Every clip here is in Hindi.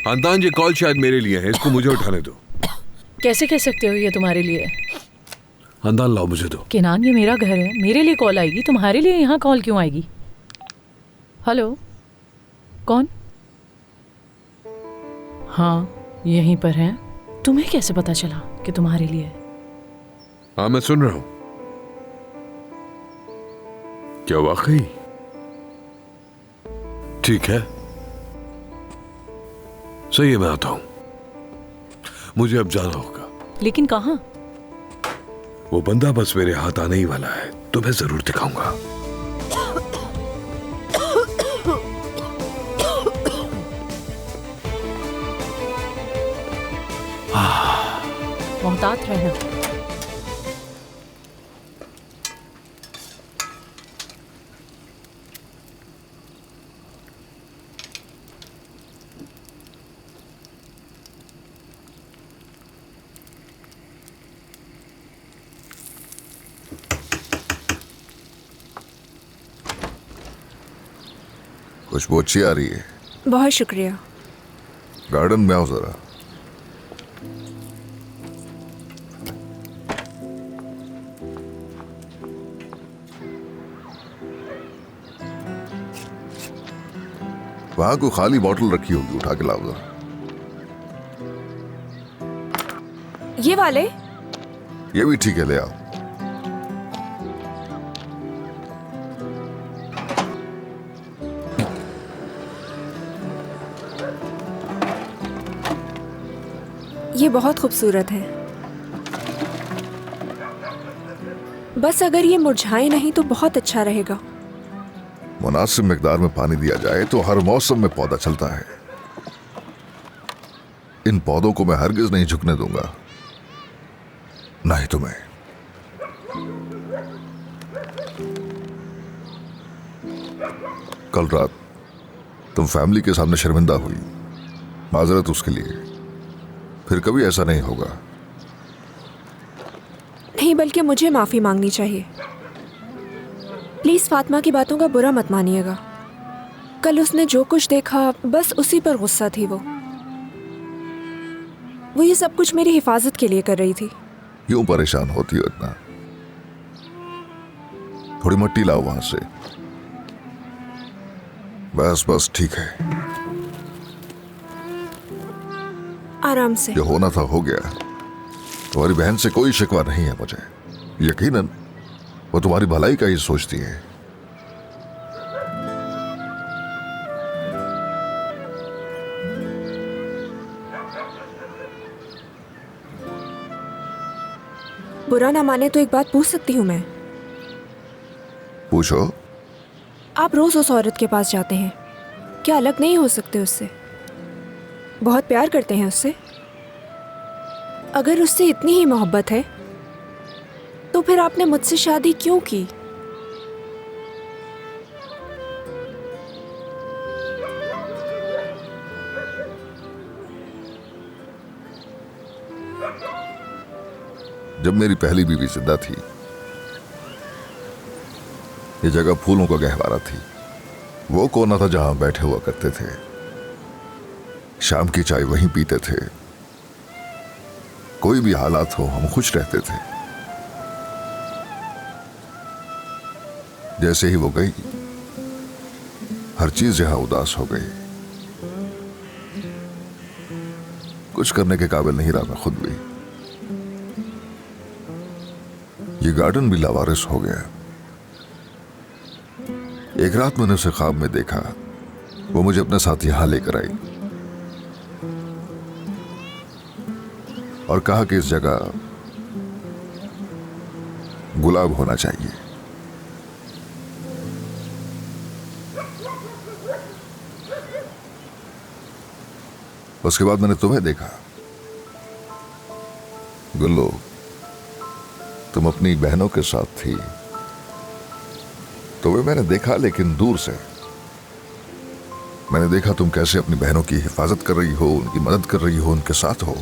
अंदान, ये कॉल शायद मेरे लिए है, इसको मुझे उठाने दो। कैसे कह सकते हो ये तुम्हारे लिए? अंदान लाओ, मुझे दो। किनान, ये मेरा घर है, मेरे लिए कॉल आएगी, तुम्हारे लिए यहाँ कॉल क्यों आएगी? हेलो, कौन? हाँ, यहीं पर है। तुम्हें कैसे पता चला कि तुम्हारे लिए? हाँ, मैं सुन रहा हूं। क्या वाकई? ठीक है, सही है, मैं आता हूं। मुझे अब जाना होगा। लेकिन कहाँ? वो बंदा बस मेरे हाथ आने ही वाला है, तो मैं जरूर दिखाऊंगा। मोहतात रहना। खुशबू अच्छी आ रही है। बहुत शुक्रिया। गार्डन में आओ जरा। वहां को खाली बोतल रखी होगी, उठा के लाओ जरा। ये वाले? ये भी ठीक है, ले आओ। ये बहुत खूबसूरत है, बस अगर ये मुरझाए नहीं तो बहुत अच्छा रहेगा। मुनासिब मिकदार में पानी दिया जाए तो हर मौसम में पौधा चलता है। इन पौधों को मैं हरगिज नहीं झुकने दूंगा, ना ही तुम्हें। कल रात तुम फैमिली के सामने शर्मिंदा हुई, माजरत उसके लिए। फिर कभी ऐसा नहीं होगा। नहीं, बल्कि मुझे माफी मांगनी चाहिए। प्लीज फातिमा की बातों का बुरा मत मानिएगा। कल उसने जो कुछ देखा, बस उसी पर गुस्सा थी। वो ये सब कुछ मेरी हिफाजत के लिए कर रही थी। क्यों परेशान होती हो इतना? थोड़ी मिट्टी लाओ वहां से। बस बस, ठीक है। आराम से। जो होना था हो गया। तुम्हारी बहन से कोई शिकवा नहीं है मुझे। यकीनन वो तुम्हारी भलाई का ही सोचती है। बुरा ना माने तो एक बात पूछ सकती हूँ मैं? पूछो। आप रोज उस औरत के पास जाते हैं, क्या अलग नहीं हो सकते उससे? बहुत प्यार करते हैं उससे? अगर उससे इतनी ही मोहब्बत है तो फिर आपने मुझसे शादी क्यों की? जब मेरी पहली बीवी जिंदा थी, ये जगह फूलों का गहवारा थी। वो कोना था जहां बैठे हुआ करते थे। शाम की चाय वहीं पीते थे। कोई भी हालात हो, हम खुश रहते थे। जैसे ही वो गई, हर चीज यहां उदास हो गई। कुछ करने के काबिल नहीं रहा मैं खुद भी। ये गार्डन भी लावारिस हो गया। एक रात मैंने उसे ख्वाब में देखा, वो मुझे अपने साथ यहां लेकर आई और कहा कि इस जगह गुलाब होना चाहिए। उसके बाद मैंने तुम्हें देखा। गुल्लू, तुम अपनी बहनों के साथ थी, तो वे मैंने देखा, लेकिन दूर से। मैंने देखा तुम कैसे अपनी बहनों की हिफाजत कर रही हो, उनकी मदद कर रही हो, उनके साथ हो।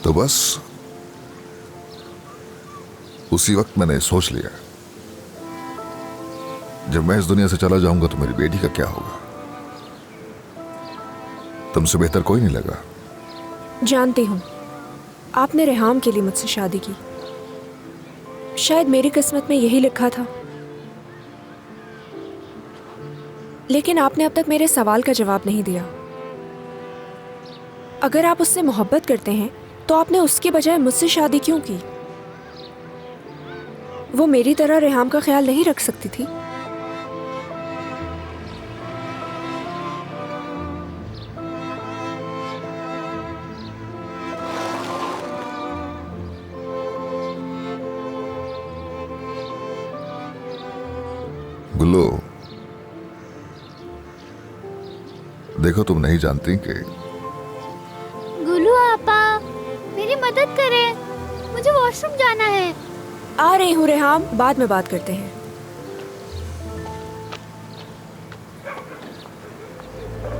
तो बस उसी वक्त मैंने सोच लिया, जब मैं इस दुनिया से चला जाऊंगा तो मेरी बेटी का क्या होगा। तुमसे बेहतर कोई नहीं लगा। जानती हूँ, आपने रेहाम के लिए मुझसे शादी की। शायद मेरी किस्मत में यही लिखा था, लेकिन आपने अब तक मेरे सवाल का जवाब नहीं दिया। अगर आप उससे मोहब्बत करते हैं तो आपने उसके बजाय मुझसे शादी क्यों की? वो मेरी तरह रेहाम का ख्याल नहीं रख सकती थी? गुल्लू, देखो तुम नहीं जानती कि गुल्लू आपा, मेरी मदद करें, मुझे वॉशरूम जाना है। आ रही हूँ रेहाम, बाद में बात करते हैं।